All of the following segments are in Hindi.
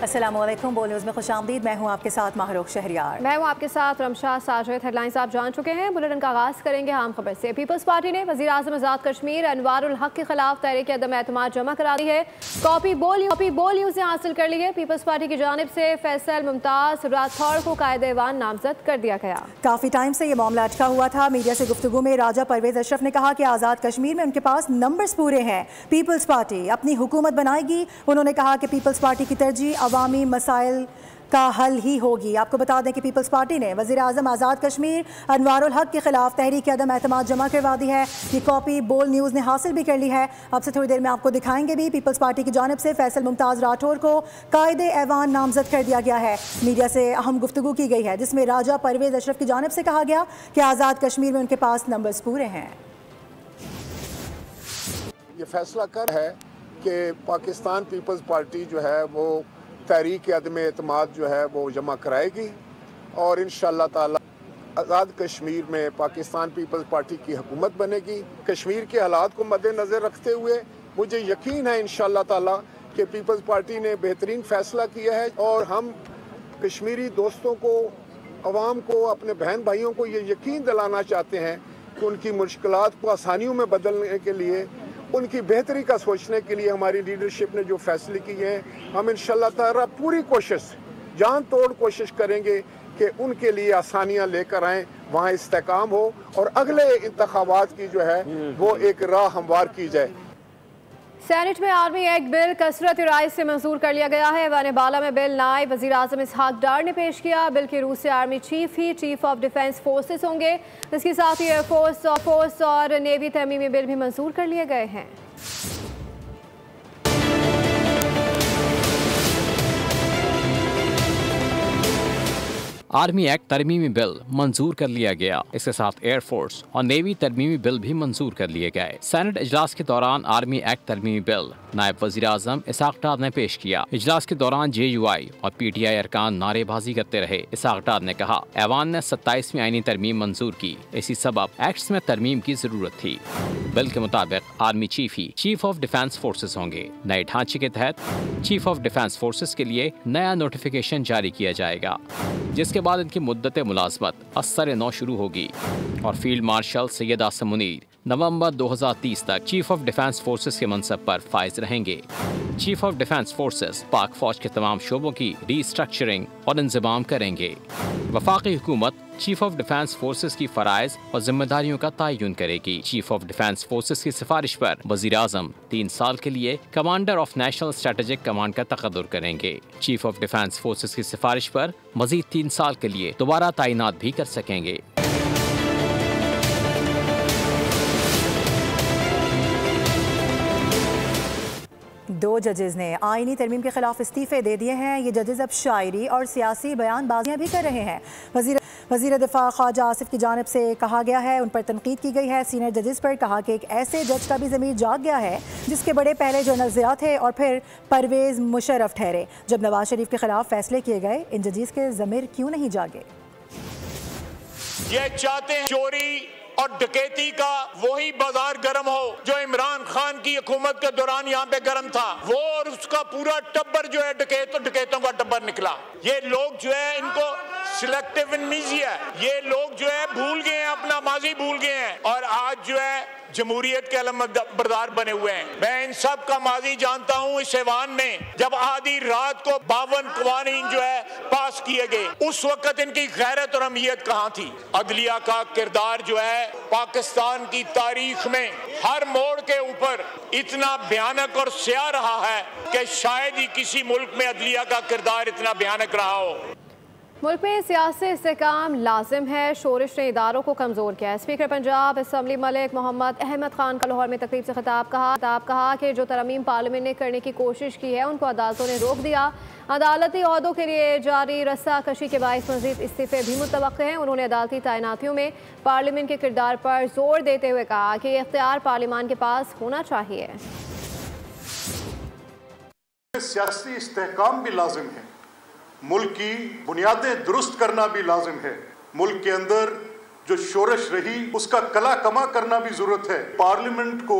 अस्सलामुअलैकुम। बोल न्यूज़ में खुशामदीद। मैं हूँ आपके साथ माहरूख शहरियार। मैं हूँ आपके साथ रमशा साजिद। हेडलाइंस आप जान चुके हैं। बुलेटिन का आगाज़ करेंगे आम खबर से। पीपल्स पार्टी ने वज़ीर आज़म आज़ाद कश्मीर अनवारुल हक के खिलाफ तहरीक अदम एतमाद जमा करा दी है। कॉपी बोल न्यूज़ ने हासिल कर ली है। पीपल्स पार्टी की जानिब से फैसल मुमताज़ राठौड़ को कायदे ऐवान नामजद कर दिया गया। काफ़ी टाइम से ये मामला अटका हुआ था। मीडिया से गुफ्तगू में राजा परवेज अशरफ ने कहा कि आज़ाद कश्मीर में उनके पास नंबर्स पूरे हैं, पीपल्स पार्टी अपनी हुकूमत बनाएगी। उन्होंने कहा कि पीपल्स पार्टी की तरजीह अवामी मसाइल का हल ही होगी। आपको बता दें कि पीपल्स पार्टी ने वज़ीर आज़म आज़ाद कश्मीर अनवारुल हक के खिलाफ तहरीक अदम एतमाद जमा करवा दी है। ये कॉपी बोल न्यूज़ ने हासिल भी कर ली है। अब से थोड़ी देर में आपको दिखाएंगे भी। पीपल्स पार्टी की जानिब से फैसल मुमताज़ राठौर को कायदे ऐवान नामजद कर दिया गया है। मीडिया से अहम गुफ्तगू की गई है जिसमें राजा परवेज अशरफ की जानिब से कहा गया कि आज़ाद कश्मीर में उनके पास नंबर्स पूरे हैं। ये फैसला कर है कि पाकिस्तान पीपल्स पार्टी जो है वो तहरीक अदम एतमाद जो है वो जमा कराएगी और इंशाअल्लाह ताला आज़ाद कश्मीर में पाकिस्तान पीपल्स पार्टी की हुकूमत बनेगी। कश्मीर के हालात को मद्देनज़र रखते हुए मुझे यकीन है इंशाअल्लाह ताला कि पीपल्स पार्टी ने बेहतरीन फ़ैसला किया है और हम कश्मीरी दोस्तों को, अवाम को, अपने बहन भाइयों को ये यकीन दिलाना चाहते हैं कि उनकी मुश्किलात को आसानियों में बदलने के लिए, उनकी बेहतरी का सोचने के लिए हमारी लीडरशिप ने जो फैसले किए हैं, हम इंशाअल्लाह ताला पूरी कोशिश, जान तोड़ कोशिश करेंगे कि उनके लिए आसानियां लेकर आएँ, वहाँ इस्तेकाम हो और अगले इंतखाबात की जो है वो एक राह हमवार की जाए। सेनेट में आर्मी एक्ट बिल कसरत राय से मंजूर कर लिया गया है। ऐवान बाला में बिल नायब वज़ीर आज़म इसहाक डार ने पेश किया। बिल की रूह से army chief he chief of defence forces होंगे। इसके साथ ही एयरफोर्स और नेवी तरमीमी बिल भी मंजूर कर लिए गए हैं। आर्मी एक्ट तरमीमी बिल मंजूर कर लिया गया। इसके साथ एयरफोर्स और नेवी तरमीमी बिल भी मंजूर कर लिए गए। सेनेट इजलास के दौरान आर्मी एक्ट तरमीमी बिल नायब वज़ीर आज़म इसहाक डार ने पेश किया। इजलास के दौरान JUI और PTI अरकान नारेबाजी करते रहे। इसहाक डार ने कहा ऐवान ने 27वीं आईनी तरमीम मंजूर की, इसी सबब एक्ट्स में तरमीम की जरूरत थी। बिल के मुताबिक army chief he chief of defence forces होंगे। नए ढांचे के तहत चीफ ऑफ डिफेंस फोर्सेस के लिए नया नोटिफिकेशन जारी किया जाएगा, जिसके बाद इनकी मुद्दत मुलाजमत असर नौ शुरू होगी और फील्ड मार्शल सैयद आसिम मुनीर नवंबर 2030 तक चीफ ऑफ डिफेंस फोर्सेस के मनसब पर फाइज रहेंगे। चीफ ऑफ डिफेंस फोर्सेस पाक फौज के तमाम शोबों की रीस्ट्रक्चरिंग और इंतजाम करेंगे। वफाकी हुकूमत चीफ ऑफ डिफेंस फोर्सेस की फराइज और जिम्मेदारियों का तयन करेगी। चीफ ऑफ डिफेंस फोर्सेस की सिफारिश पर वज़ीर आज़म 3 साल के लिए commander of national strategic command का तकद्दुर करेंगे। चीफ ऑफ डिफेंस फोर्सेस की सिफारिश पर मजीद 3 साल के लिए दोबारा तैनात भी कर सकेंगे। दो जजेस ने आईनी तरमीम के खिलाफ इस्तीफे दे दिए हैं। ये जजेस अब शायरी और सियासी बयानबाजियां भी कर रहे हैं। वज़ीर दिफा ख्वाजा आसिफ की जानिब से कहा गया है, उन पर तनकीद की गई है। सीनियर जजेस पर कहा कि एक ऐसे जज का भी ज़मीर जाग गया है जिसके बड़े पहले जनरल ज़िया थे और फिर परवेज़ मुशर्रफ ठहरे। जब नवाज शरीफ के खिलाफ फैसले किए गए, इन जजेस के ज़मीर क्यों नहीं जागे? ये चाहते हैं चोरी और डकैती का वही बाजार गर्म हो जो इमरान खान की हुकूमत के दौरान यहाँ पे गर्म था। वो और उसका पूरा टब्बर जो है डकैतों का टब्बर निकला। ये लोग जो है इनको सिलेक्टिव एमनीसिया है। ये लोग जो है भूल गए हैं, अपना माजी भूल गए हैं और आज जो है जमहूरियत के अलमबरदार बने हुए हैं। मैं इन सब का माजी जानता हूँ। इस ऐवान में जब आधी रात को 52 कवानीन जो है पास किए गए, उस वक्त इनकी गैरत और अहमियत कहाँ थी? अदलिया का किरदार जो है पाकिस्तान की तारीख में हर मोड़ के ऊपर इतना भयानक और स्याह रहा है कि शायद ही किसी मुल्क में अदलिया का किरदार इतना भयानक रहा हो। मुल्क में सियासी इस्तेकाम लाजिम है। शोरिश ने इदारों को कमज़ोर किया है। स्पीकर पंजाब असम्बली मलिक मोहम्मद अहमद खान का लाहौर में तकरीब से खिताब कहा कि जो तरमीम पार्लियामेंट ने करने की कोशिश की है उनको अदालतों ने रोक दिया। अदालती ओहदों के लिए जारी रस्साकशी के बायस मज़ीद इस्तीफे भी मुतवक्के हैं। उन्होंने अदालती तैनातियों में पार्लियामेंट के किरदार पर जोर देते हुए कहा कि इख्तियार पार्लियामान के पास होना चाहिए। सियासी इस्तेहकाम भी लाजिम है, मुल्क की बुनियादें दुरुस्त करना भी लाजिम है, मुल्क के अंदर जो शोरश रही उसका कला कमा करना भी जरूरत है। पार्लियामेंट को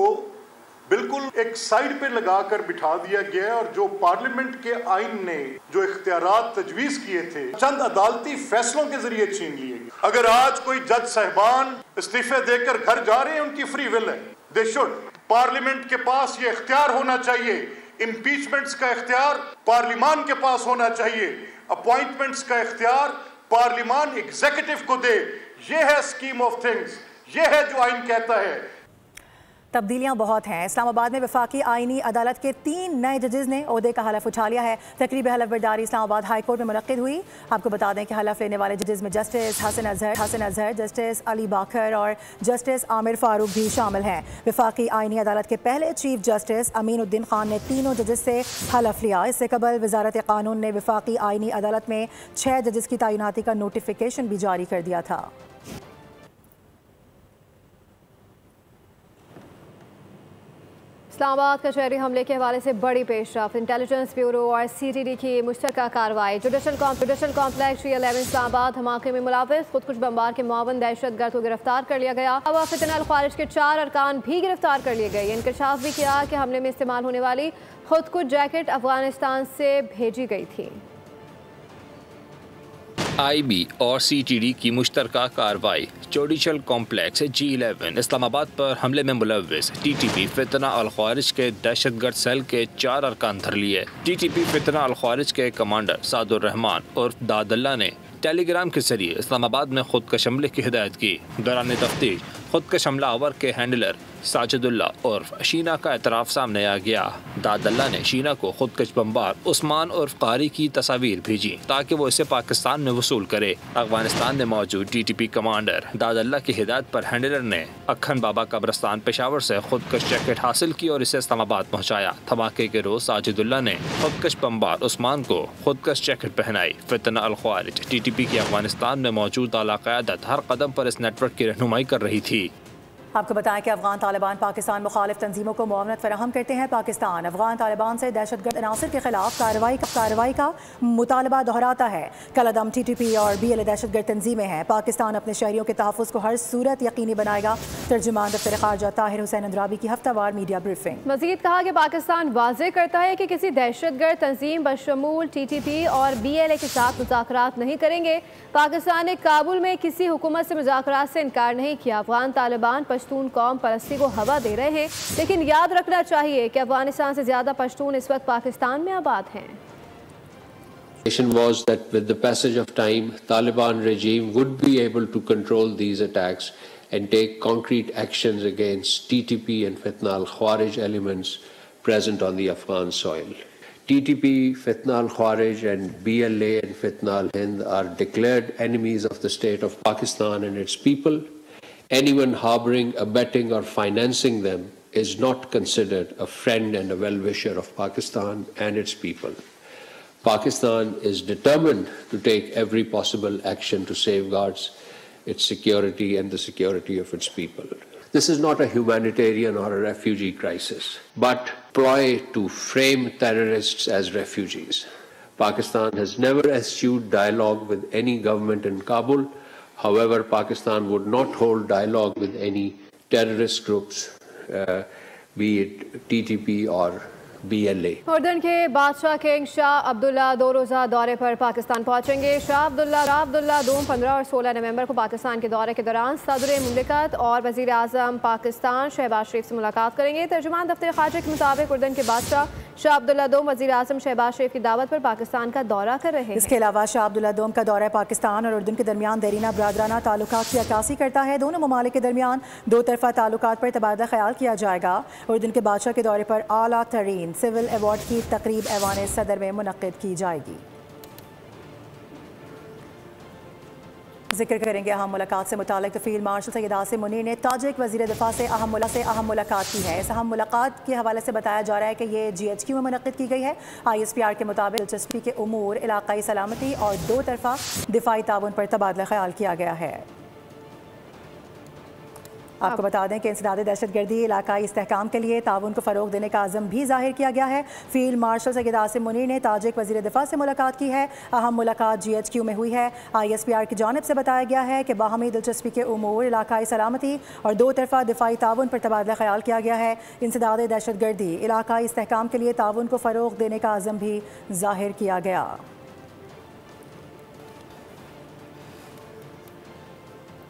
बिल्कुल एक साइड पे लगाकर बिठा दिया गया है और जो पार्लियामेंट के आइन ने जो इख्तियारात तजवीज किए थे चंद अदालती फैसलों के जरिए छीन लिए गए। अगर आज कोई जज साहिबान इस्तीफे देकर घर जा रहे हैं, उनकी फ्री विल है, दे शुड। पार्लियामेंट के पास ये इख्तियार होना चाहिए, इम्पीचमेंट्स का इख्तियार पार्लियामान के पास होना चाहिए, अपॉइंटमेंट्स का इख्तियार पार्लियामान एग्जीक्यूटिव को दे। ये है स्कीम ऑफ थिंग्स, ये है जो आइन कहता है। तब्दीलियां बहुत हैं। इस्लामाबाद में वफाकी आईनी अदालत के 3 नए जजेस ने ओहदे का हलफ उठा लिया है। तकरीब हलफ बरदारी इस्लामाबाद हाई कोर्ट में मुनक्किद हुई। आपको बता दें कि हलफ लेने वाले जजेस में जस्टिस हसन अजहर, जस्टिस अली बाकर और जस्टिस आमिर फारूक भी शामिल हैं। वफाकी आईनी अदालत के पहले चीफ जस्टिस अमीनुद्दीन खान ने तीनों जजेस से हलफ लिया। इससे कबल वजारत कानून ने वफाकी आईनी अदालत में 6 जजेस की तैनाती का नोटिफिकेशन भी जारी कर दिया था। इस्लामाबाद कचहरी हमले के हवाले से बड़ी पेशरफ। इंटेलिजेंस ब्यूरो और CTD की मुश्तरका कार्रवाई। जुडिशल कॉम्प्लेक्स G11 इस्लामाबाद धमाके में मुलविस खुदकुश बमबार के मुआवन दहशतगर्द को गिरफ्तार कर लिया गया। अब फितना अल ख्वारिज के 4 अरकान भी गिरफ्तार कर लिए गए। इंकशाफ भी किया कि हमले में इस्तेमाल होने वाली खुदकुश जैकेट अफगानिस्तान से भेजी गई थी। IB और CTD की मुश्तरका कार्रवाई। जुडिशल कॉम्प्लेक्स G11 इस्लामाबाद पर हमले में मुलविस TTP फितना अल ख्वारिज के दहशतगर्द सेल के 4 अरकान धर लिए। TTP फितना अल ख्वारिज के कमांडर सादुर रहमान उर्फ दादल्ला ने टेलीग्राम के जरिए इस्लामाबाद में खुदकश हमले की हिदायत की। दौरान तफ्तीश खुदकश हमलावर के हैंडलर साजिदुल्ला उर्फ शीना का एतराफ़ सामने आ गया। दादल्ला ने शीना को खुदकश बमबार उस्मान उर्फ कारी की तस्वीर भेजी ताकि वो इसे पाकिस्तान में वसूल करे। अफगानिस्तान में मौजूद TTP कमांडर दादल्ला की हिदायत पर हैंडलर ने अखन बाबा कब्रस्तान पेशावर से खुदकश जैकेट हासिल की और इसे इस्लामाबाद पहुँचाया। धमाके के रोज साजिदुल्ला ने खुदकश बमबार उस्मान को खुदकश जैकेट पहनाई। फितना अल ख्वारिज TTP की अफगानिस्तान में मौजूद आला क़यादत हर कदम पर इस नेटवर्क की रहनुमाई कर रही थी। आपको बताएं कि अफगान तालिबान पाकिस्तान मुखालिफ तंजीमों को मुआवनत फराहम करते हैं। पाकिस्तान अफगान तालिबान से दहशतगर्द अनासर के खिलाफ कार्रवाई का मुतालबा दोहराता है। कलअदम TTP और BLA दहशतगर्द तंजीमें हैं। पाकिस्तान अपने शहरियों के तहफ़्फ़ुज़ को हर सूरत यकीनी बनाएगा। तर्जुमान दफ्तर ख़ारजा ताहिर हुसैन अंद्राबी की हफ्तावार मीडिया ब्रीफिंग। मज़ीद कहा कि पाकिस्तान वाज़ेह करता है कि किसी दहशतगर्द तंजीम बशमूल TTP और BLA के साथ मुज़ाकरात नहीं करेंगे। पाकिस्तान ने काबुल में किसी हुकूमत से मुज़ाकरात से इनकार नहीं किया। अफगान तालिबान पश्तून कौम परस्ती को हवा दे रहे हैं, लेकिन याद रखना चाहिए कि अफगानिस्तान से ज्यादा पश्तून इस वक्त पाकिस्तान में आबाद हैं। Was that with the passage of time, Taliban regime would be able to control these attacks and take concrete actions against TTP and Fitna al-Khawarij elements present on the Afghan soil. TTP, Fitna al-Khawarij and BLA and Fitna al-Hind are declared enemies of the state of Pakistan and its people. Anyone harboring, abetting or financing them is not considered a friend and a well-wisher of Pakistan and its people. Pakistan is determined to take every possible action to safeguard its security and the security of its people. This is not a humanitarian or a refugee crisis, but ploy to frame terrorists as refugees. Pakistan has never eschewed dialogue with any government in Kabul. However, Pakistan would not hold dialogue with any terrorist groups, be it TTP or BLA. उर्दन के बादशाह किंग शाह अब्दुल्ला 2 रोज़ा दौरे पर पाकिस्तान पहुंचेंगे। शाह अब्दुल्ला दूम 15 और 16 नवंबर को पाकिस्तान के दौरे के दौरान सदर मुमलिकत और वज़ीर आज़म पाकिस्तान शहबाज शरीफ से मुलाकात करेंगे। तर्जुमान दफ्तर ख़ारजा के मुताबिक उर्दन के बादशाह शाह अब्दुल्ला दोम वज़ीर आज़म शहबाज शरीफ की दावत पर पाकिस्तान का दौरा कर रहे हैं। इसके अलावा शाह अब्दुल्ला दोम का दौरा पाकिस्तान और उर्दन के दरमियान देरीना बरादराना ताल्लुकात की अक्कासी करता है। दोनों ममालिक के दरमियान 2 तरफ़ा ताल्लुकात पर तबादला ख्याल किया जाएगा। उर्दन के बादशाह के दौरे पर आला तरीन सिविल अवार्ड की तकरीब ऐवान सदर में मुनक्किद की जाएगी। जिक्र करेंगे अहम मुलाकात से मुतालिक। तो फील्ड मार्शल सैयद आसिम मुनीर ने ताजिक वज़ीर दिफा से अहम मुलाकात की है। इस अहम मुलाकात के हवाले से बताया जा रहा है कि ये GHQ में मुनक्किद की गई है। ISPR के मुताबिक दिलचस्पी के उमूर, इलाकाई सलामती और 2 तरफ़ा दिफाई ताउन पर तबादला ख्याल किया गया है। आपको बता दें कि इंसदाद दहशतगर्दी इलाकाई इस्तेहकाम के लिए ताउन को फ़रोग देने का अज़म भी ज़ाहिर किया गया है। फील्ड मार्शल सैयद आसिम मुनीर ने ताजिक वज़ीर दिफा से मुलाकात की है। अहम मुलाकात GHQ में हुई है। ISPR की जानिब से बताया गया है कि बाहमी दिलचस्पी के उमूर, इलाकाई सलामती और दो तरफ़ा दिफाई ताउन पर तबादला ख्याल किया गया है। इंसदाद दहशतगर्दी इलाकाई इस्तेहकाम के लिए ताउन को फ़रोग देने का अज़म भी ज़ाहिर किया गया।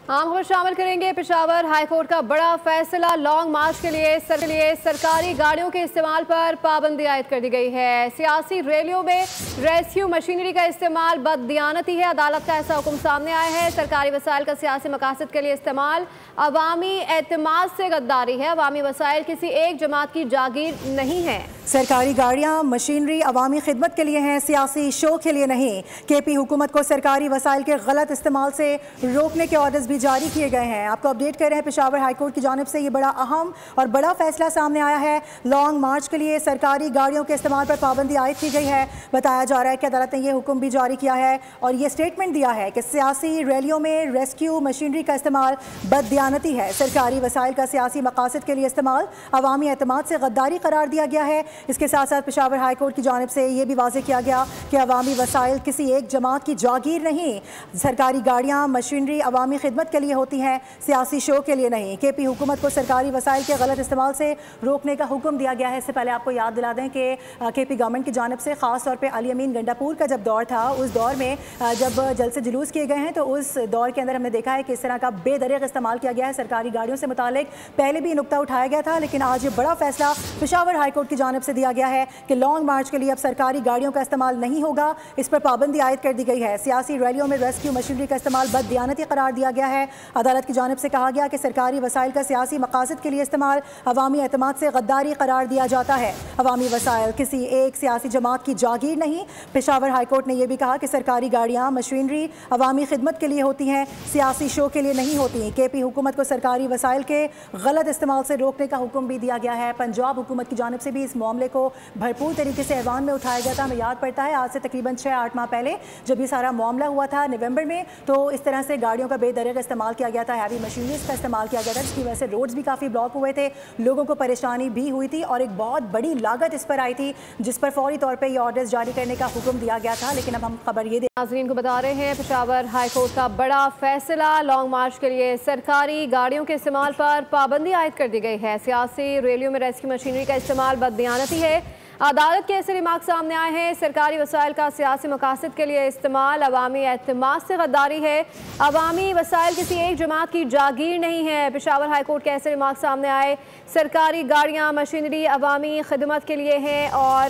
आम खबर शामिल करेंगे। पेशावर हाई कोर्ट का बड़ा फैसला, लॉन्ग मार्च के लिए सरकारी गाड़ियों के इस्तेमाल पर पाबंदी आयद कर दी गई है। सियासी रैलियों में रेस्क्यू मशीनरी का इस्तेमाल बददियानती है। अदालत का ऐसा हुक्म सामने आया है। सरकारी वसाइल का सियासी मकासद के लिए इस्तेमाल अवामी एतमाद से गद्दारी है। अवामी वसाइल किसी एक जमात की जागीर नहीं है। सरकारी गाड़ियाँ मशीनरी अवामी खिदमत के लिए हैं, सियासी शो के लिए नहीं। KP हुकूमत को सरकारी वसाइल के गलत इस्तेमाल से रोकने के ऑर्डर्स भी जारी किए गए हैं। आपको अपडेट कर रहे हैं पेशावर हाई कोर्ट की जानिब से ये बड़ा अहम और बड़ा फैसला सामने आया है। लॉन्ग मार्च के लिए सरकारी गाड़ियों के इस्तेमाल पर पाबंदी आयद की गई है। बताया जा रहा है कि अदालत ने यह हुक्म भी जारी किया है और ये स्टेटमेंट दिया है कि सियासी रैलियों में रेस्क्यू मशीनरी का इस्तेमाल बददियानती है। सरकारी वसाइल का सियासी मकासद के लिए इस्तेमाल अवामी एतमाद से गद्दारी करार दिया गया है। इसके साथ साथ पेशावर हाई कोर्ट की जानिब से ये भी वाज़ेह किया गया कि अवामी वसाइल किसी एक जमात की जागीर नहीं। सरकारी गाड़ियाँ मशीनरी अवामी खिदमत के लिए होती हैं, सियासी शो के लिए नहीं। KP हुकूमत को सरकारी वसाइल के गलत इस्तेमाल से रोकने का हुक्म दिया गया है। इससे पहले आपको याद दिला दें कि KP गवर्नमेंट की जानिब से ख़ास तौर पर अली अमीन गंडापुर का जब दौर था, उस दौर में जब जलसे जुलूस किए गए हैं तो उस दौर के अंदर हमने देखा है कि इस तरह का बेदरीग इस्तेमाल किया गया है सरकारी गाड़ियों से मुतालिक। पहले भी नुक्ता उठाया गया था, लेकिन आज ये बड़ा फैसला पेशावर हाई कोर्ट की जानिब से दिया गया है कि लॉन्ग मार्च के लिए अब सरकारी गाड़ियों का इस्तेमाल नहीं होगा। इस पर पाबंदी आयद कर दी गई है। सियासी रैलियों में रेस्क्यू मशीनरी का इस्तेमाल बददियानती करार दिया गया है। अदालत की जानिब से कहा गया कि सरकारी वसाइल का सियासी मकासद के लिए इस्तेमाल अवामी एतमाद से गद्दारी करार दिया जाता है। अवामी वसाइल किसी एक सियासी जमात की जागीर नहीं। पेशावर हाई कोर्ट ने यह भी कहा कि सरकारी गाड़ियाँ मशीनरी अवामी खिदमत के लिए होती हैं, सियासी शो के लिए नहीं होती। KP हुकूमत को सरकारी वसाइल के गलत इस्तेमाल से रोकने का हुक्म भी दिया गया है। पंजाब हुकूमत की जानिब से भी इस मामले को भरपूर तरीके से ऐवान में उठाया गया था। हमें याद पड़ता है आज से तकरीबन 6-8 माह पहले जब ये सारा मामला हुआ था नवंबर में, तो इस तरह से गाड़ियों का बेदरीग इस्तेमाल किया गया था, हैवी मशीनरीज का इस्तेमाल किया गया था, जिसकी वजह से रोड्स भी काफ़ी ब्लॉक हुए थे, लोगों को परेशानी भी हुई थी और एक बहुत बड़ी लागत इस पर आई थी, जिस पर फौरी तौर पर ये ऑर्डर्स जारी करने का हुक्म दिया गया था। लेकिन अब हम खबर ये नाज़रीन को बता रहे हैं, पेशावर हाई कोर्ट का बड़ा फैसला, लॉन्ग मार्च के लिए सरकारी गाड़ियों के इस्तेमाल पर पाबंदी आयद कर दी गई है। सियासी रैलियों में रेस्क्यू मशीनरी का इस्तेमाल बददियानती है। अदालत के ऐसे रिमार्क सामने आए हैं। सरकारी वसाइल का सियासी मकासद के लिए इस्तेमाल अवामी एतमाद से गद्दारी है। अवामी वसाइल किसी एक जमात की जागीर नहीं है। पेशावर हाई कोर्ट के ऐसे रिमार्क सामने आए। सरकारी गाड़ियाँ मशीनरी अवामी खिदमत के लिए हैं और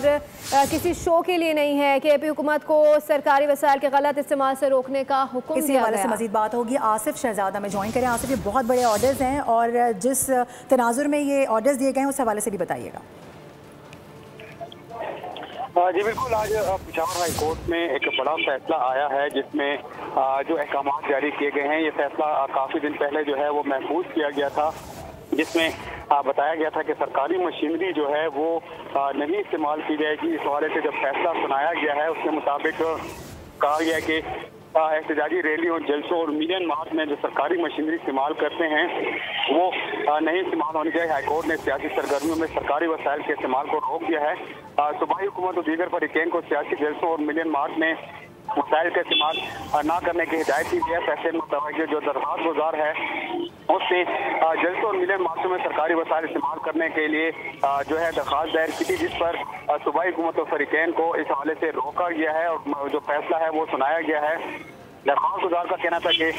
किसी शो के लिए नहीं है। KP हुकूमत को सरकारी वसाइल के गलत इस्तेमाल से रोकने का हुक्म इसी हवाले से मजीद बात होगी। आसिफ शहजाद हमें ज्वाइन करें। आसिफ, ये बहुत बड़े ऑर्डर्स हैं और जिस तनाजुर में ये ऑर्डर्स दिए गए हैं उस हवाले से भी बताइएगा। जी बिल्कुल, आज पेशावर हाई कोर्ट में एक बड़ा फैसला आया है जिसमें जो अहकाम जारी किए गए हैं। ये फैसला काफ़ी दिन पहले जो है वो महफूज किया गया था, जिसमें बताया गया था कि सरकारी मशीनरी जो है वो नहीं इस्तेमाल की जाएगी। इस हवाले से जब फैसला सुनाया गया है उसके मुताबिक कहा गया कि एहतजाजी रैलियों, जलसों और मिलियन मार्च में जो सरकारी मशीनरी इस्तेमाल करते हैं वो नहीं इस्तेमाल होनी चाहिए। हाईकोर्ट ने सियासी सरगर्मियों में सरकारी वसाइल के इस्तेमाल को रोक दिया है। सूबाई हुकूमत और दीगर फरीकैन को सियासी जलसों और मिलियन मार्च में वसाइल का इस्तेमाल न करने की हिदायत की है। फैसले में मुताबिक जो दरख्वास्त गुजार है उससे जलसों और मिलियन मार्चों में सरकारी वसाइल इस्तेमाल करने के लिए जो है दरख्वास्त दायर की थी, जिस पर सूबाई हुकूमत और फरीकैन को इस हवाले से रोका गया है और जो फैसला है वो सुनाया गया है। दरख्वास्त गुजार का कहना था कि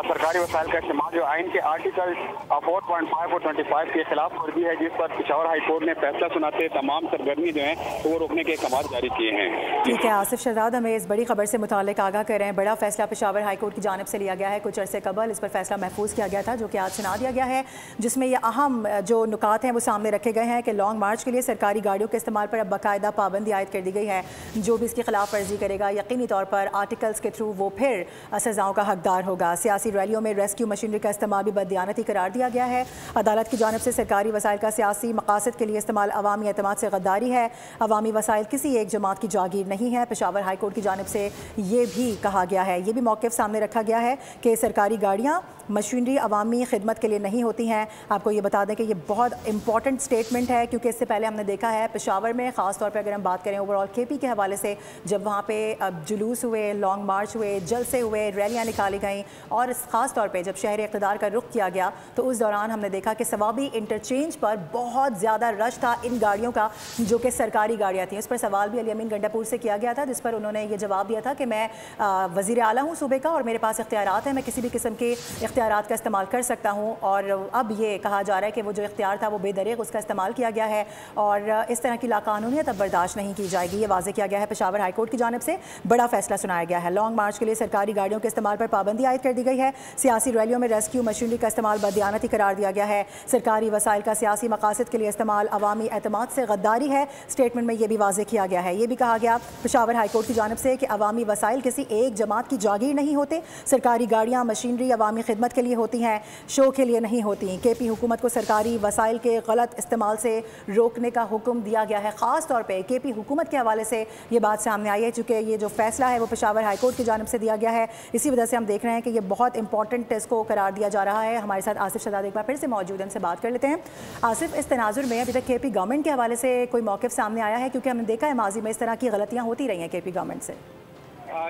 सरकारी वसाइल का इस्तेमाल जो आइन के आर्टिकल 4.5 और 25 के खिलाफ वर्जी है, जिस पर पेशावर हाई कोर्ट ने फैसला सुनाते तमाम सरगर्मी जो है तो वो रोकने के अहकाम जारी किए हैं। ठीक है, आसिफ शहजाद हमें इस बड़ी खबर से मुताल्लिक आगाह कर रहे हैं। बड़ा फैसला पेशावर हाई कोर्ट की जानिब से लिया गया है। कुछ अरसे कबल इस पर फैसला महफूज किया गया था जो कि आज सुना दिया गया है, जिसमें ये अहम जो नुकात हैं वो सामने रखे गए हैं कि लॉन्ग मार्च के लिए सरकारी गाड़ियों के इस्तेमाल पर अब बाकायदा पाबंदी आयद कर दी गई है। जो भी इसकी खिलाफ वर्जी करेगा यकीनी तौर पर आर्टिकल्स के थ्रू वो फिर सज़ाओं का हकदार होगा। सियासी रैलियों में रेस्क्यू मशीनरी का इस्तेमाल भी बददियानती करार दिया गया है। अदालत की जानिब से सरकारी वसाइल का सियासी मकासद के लिए इस्तेमाल अवामी एतमाद से गद्दारी है। अवामी वसाइल किसी एक जमात की जागीर नहीं है। पेशावर हाई कोर्ट की जानिब से ये भी कहा गया है, ये भी मौक़िफ़ सामने रखा गया है कि सरकारी गाड़ियाँ मशीनरी अवामी खिदमत के लिए नहीं होती हैं। आपको ये बता दें कि ये बहुत इंपॉर्टेंट स्टेटमेंट है, क्योंकि इससे पहले हमने देखा है पेशावर में ख़ास तौर पे अगर हम बात करें ओवरऑल KP के हवाले से, जब वहाँ पे जुलूस हुए, लॉन्ग मार्च हुए, जलसे हुए, रैलियाँ निकाली गई और ख़ास तौर पे जब शहर इक़्तिदार का रुख किया गया तो उस दौरान हमने देखा कि सवाबी इंटरचेंज पर बहुत ज़्यादा रश था इन गाड़ियों का जो कि सरकारी गाड़ियाँ थी। उस पर सवाल भी अली अमीन गंडापुर से किया गया था, जिस पर उन्होंने ये जवाब दिया था कि मैं वज़ीर आला हूँ सूबे का और मेरे पास इख्तियारात हैं, मैं किसी भी किस्म के इख्तियारात का इस्तेमाल कर सकता हूँ। और अब ये कहा जा रहा है कि वो जो इख्तियार था वो बेदरीग उसका इस्तेमाल किया गया है और इस तरह की लाकानूनियत अब बर्दाश्त नहीं की जाएगी। ये वाज़ेह किया गया है पेशावर हाई कोर्ट की जानिब से। बड़ा फैसला सुनाया गया है। लॉन्ग मार्च के लिए सरकारी गाड़ियों के इस्तेमाल पर पाबंदी आयद कर दी गई है। सियासी रैलियों में रेस्क्यू मशीनरी का इस्तेमाल बददियानती करार दिया गया है। सरकारी वसाइल का सियासी मकासद के लिए इस्तेमाल अवामी एतमाद से गद्दारी है। स्टेटमेंट में यह भी वाज़ेह किया गया है। ये भी कहा गया पेशावर हाई कोर्ट की जानिब से कि अवामी वसाइल किसी एक जमात की जागीर नहीं होते। सरकारी गाड़ियाँ मशीनरी अवामी खिदमत के लिए होती हैं, शो के लिए नहीं होती। KP हुकूमत को सरकारी वसाइल के गलत इस्तेमाल से रोकने का हुक्म दिया गया है। ख़ास तौर पे KP हुकूमत के हवाले से ये बात सामने आई है, चूँकि ये जो फैसला है वो पेशावर हाई कोर्ट की जानिब से दिया गया है। इसी वजह से हम देख रहे हैं कि ये बहुत इंपॉर्टेंट इसको करार दिया जा रहा है। हमारे साथ आसिफ शहजाद एक बार फिर से मौजूद हैं, उनसे बात कर लेते हैं। आसिफ, इस तनाजुर में अभी तक KP गवर्नमेंट के हवाले से कोई मौक़िफ़ सामने आया है? क्योंकि हमने देखा है माजी में इस तरह की गलतियाँ होती रही हैं KP गवर्नमेंट से।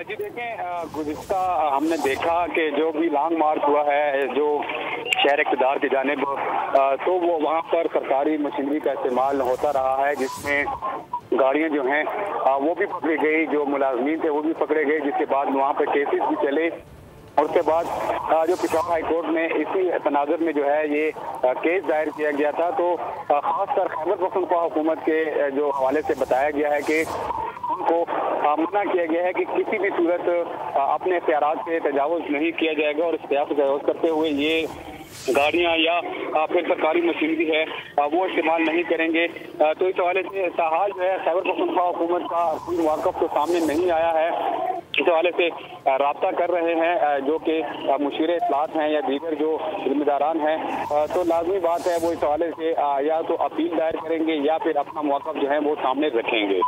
जी देखें, गुज़िश्ता हमने देखा कि जो भी लॉन्ग मार्च हुआ है जो शहर इक़्तिदार की जानिब, तो वो वहाँ पर सरकारी मशीनरी का इस्तेमाल होता रहा है, जिसमें गाड़ियाँ जो हैं वो भी पकड़ी गई, जो मुलाजमीन थे वो भी पकड़े गए, जिसके बाद वहाँ पर केसेस भी चले। और उसके बाद जो पेशावर हाई कोर्ट में इसी तनाजुर में जो है ये केस दायर किया गया था। तो ख़ासकर खैबर पख्तूनख्वा हुकूमत के जो हवाले से बताया गया है कि उनको मना किया गया है कि किसी भी सूरत अपने इख्तियारात से तजावुज़ नहीं किया जाएगा और इख्तियार से तजावुज़ करते हुए ये गाड़ियाँ या फिर सरकारी मशीनरी है वो इस्तेमाल नहीं करेंगे। तो इस हवाले से ताहाल जो है खैबर पख्तूनख्वा हुकूमत का कोई मौक़िफ़ तो सामने नहीं आया है। इस हवाले से राब्ता कर रहे हैं जो कि मुशीर इत्तलात हैं या दीगर जो जिम्मेदारान हैं, तो लाजमी बात है वो इस हवाले से या तो अपील दायर करेंगे या फिर अपना मौक़िफ़ जो है वो सामने रखेंगे।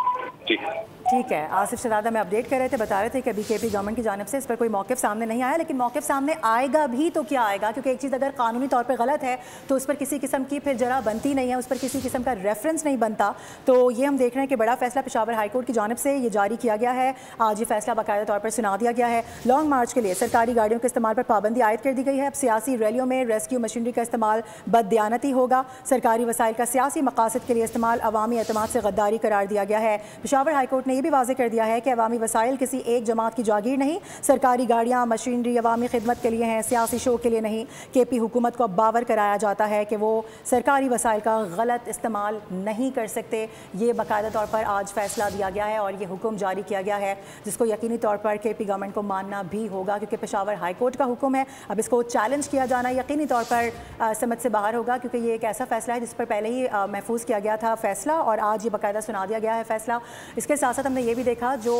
ठीक है, आसिफ शहजादा में अपडेट कर रहे थे, बता रहे थे कि अभी KP गवर्नमेंट की जानिब से इस पर कोई मौक़िफ़ सामने नहीं आया, लेकिन मौक़िफ़ सामने आएगा भी तो क्या आएगा, क्योंकि एक चीज़ अगर कानूनी तौर पर गलत है तो उस पर किसी किस्म की फिर जरा बनती नहीं है, उस पर किसी किस्म का रेफरेंस नहीं बनता। तो ये हम देख रहे हैं कि बड़ा फैसला पेशावर हाई कोर्ट की जानिब से ये जारी किया गया है। आज ये फैसला बाकायदा तौर पर सुना दिया गया है। लॉन्ग मार्च के लिए सरकारी गाड़ियों के इस्तेमाल पर पाबंदी आयद कर दी गई है। अब सियासी रैलियों में रेस्क्यू मशीनरी का इस्तेमाल बददियानती होगा। सरकारी वसाइल का सियासी मकासद के लिए इस्तेमाल अवामी एतमाद से गद्दारी करार दिया गया है। पेशावर हाई कोर्ट ने यह भी वाज़ेह कर दिया है कि अवामी वसाइल किसी एक जमात की जागीर नहीं, सरकारी गाड़ियाँ मशीनरी अवामी खिदमत के लिए हैं, सियासी शो के लिए नहीं। KP हुकूमत को अब बावर कराया जाता है कि वो सरकारी वसाइल का गलत इस्तेमाल नहीं कर सकते। ये बाकायदा तौर पर आज फैसला दिया गया है और ये हुक्म जारी किया गया है, जिसको यकीनी तौर पर KP गवर्नमेंट को मानना भी होगा, क्योंकि पेशावर हाई कोर्ट का हुक्म है। अब इसको चैलेंज किया जाना यकीनी तौर पर समझ से बाहर होगा, क्योंकि ये एक ऐसा फैसला है जिस पर पहले ही महफूज किया गया था फैसला और आज ये बाकायदा सुना दिया गया है फैसला। इसके साथ साथ हमने ये भी देखा जो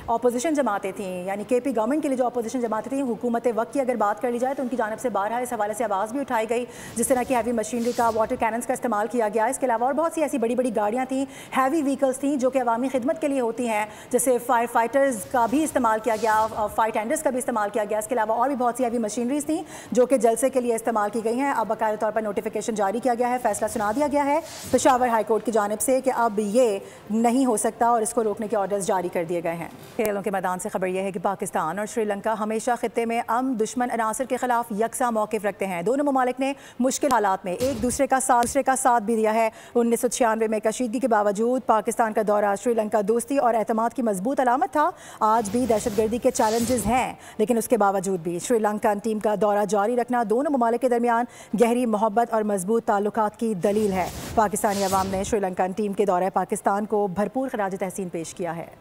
अपोजिशन जमातें थी, यानी KP गवर्नमेंट के लिए जो अपोजिशन जमातें थी, हुकूमत वक्त की अगर बात कर ली जाए तो उनकी जानिब से बारहा इस हवाले से आवाज़ भी उठाई गई, जिस तरह की हैवी मशीनरी का, वाटर कैनन्स का इस्तेमाल किया गया। इसके अलावा और बहुत सी ऐसी बड़ी बड़ी गाड़ियाँ थी, हैवी व्हीकल्स थी जो कि अवामी खिदमत के लिए होती हैं, जैसे फायर फाइटर्स का भी इस्तेमाल किया गया, फायर टेंडर्स का भी इस्तेमाल किया गया। इसके अलावा और भी बहुत सी हैवी मशीनरीज थी जो कि जलसे के लिए इस्तेमाल की गई हैं। अब बाकायदा तौर पर नोटिफिकेशन जारी किया गया है, फैसला सुना दिया गया है पेशावर हाई कोर्ट की जानिब से कि अब ये नहीं हो सकता और इसको रोकने के ऑर्डर्स जारी कर दिए गए हैं। खेलों के मैदान से खबर यह है कि पाकिस्तान और श्रीलंका हमेशा खित्ते में अमन दुश्मन अनासर के खिलाफ यकसा मौक़िफ़ रखते हैं। दोनों ममालिक ने मुश्किल हालात में एक दूसरे का साथ भी दिया है। 1996 में कशीदगी के बावजूद पाकिस्तान का दौरा श्रीलंका दोस्ती और एतमाद की मजबूत अलामत था। आज भी दहशतगर्दी के चैलेंजेस हैं, लेकिन उसके बावजूद भी श्रीलंकन टीम का दौरा जारी रखना दोनों ममालिक के दरमियान गहरी मोहब्बत और मजबूत ताल्लुकात की दलील है। पाकिस्तानी अवाम ने श्रीलंकन टीम के दौरे पाकिस्तान को भरपूर खराज तहसीन पेश किया है।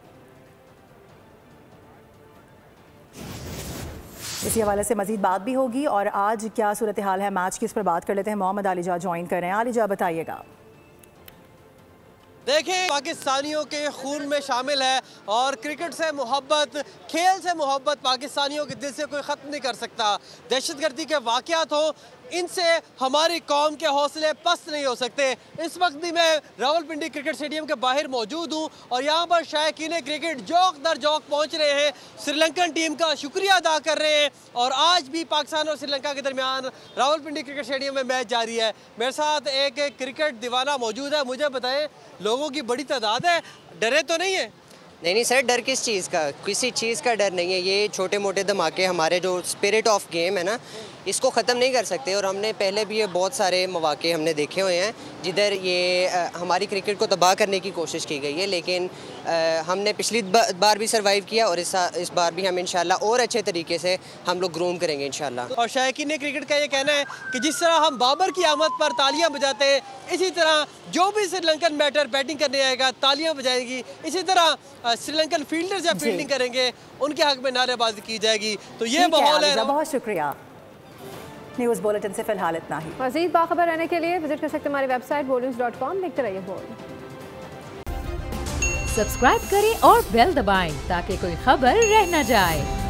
इसी हवाले से मजीद बात भी होगी और आज क्या सूरत हाल है मैच की, इस पर बात कर लेते हैं। मोहम्मद आलिजा ज्वाइन कर रहे हैं। आलिजा बताइएगा। देखें, पाकिस्तानियों के खून में शामिल है और क्रिकेट से मोहब्बत, खेल से मोहब्बत पाकिस्तानियों के दिल से कोई ख़त्म नहीं कर सकता। दहशतगर्दी के वाक़यात हो, इनसे हमारी कौम के हौसले पस्त नहीं हो सकते। इस वक्त भी मैं रावलपिंडी क्रिकेट स्टेडियम के बाहर मौजूद हूँ और यहाँ पर शायकीन क्रिकेट जौक दर जौक पहुँच रहे हैं, श्रीलंकन टीम का शुक्रिया अदा कर रहे हैं। और आज भी पाकिस्तान और श्रीलंका के दरमियान रावलपिंडी क्रिकेट स्टेडियम में मैच जारी है। मेरे साथ एक क्रिकेट दीवाना मौजूद है। मुझे बताएं, लोगों की बड़ी तादाद है, डरे तो नहीं है? नहीं सर, डर किस चीज़ का? किसी चीज़ का डर नहीं है। ये छोटे मोटे धमाके हमारे जो स्पिरिट ऑफ गेम है ना, इसको ख़त्म नहीं कर सकते। और हमने पहले भी ये बहुत सारे मौके हमने देखे हुए हैं जिधर ये हमारी क्रिकेट को तबाह करने की कोशिश की गई है, लेकिन हमने पिछली बार भी सर्वाइव किया और इस बार भी हम इंशाल्लाह और अच्छे तरीके से हम लोग ग्रूम करेंगे इंशाल्लाह। और शायकीन क्रिकेट का ये कहना है कि जिस तरह हम बाबर की आमद पर तालियां बजाते हैं, इसी तरह जो भी श्रीलंकन बैटर बैटिंग करने आएगा तालियां बजाएगी। इसी तरह श्रीलंकन फील्डर जब फील्डिंग करेंगे उनके हक में नारेबाजी की जाएगी। तो ये माहौल है। बहुत शुक्रिया। न्यूज़ बुलेटिन से फिलहाल इतना ही। मज़ीद बाखबर रहने के लिए विजिट कर सकते हमारी वेबसाइट boldnews.com। देखते रहिए बोल्ड। सब्सक्राइब करें और बेल दबाएं ताकि कोई खबर रह न जाए।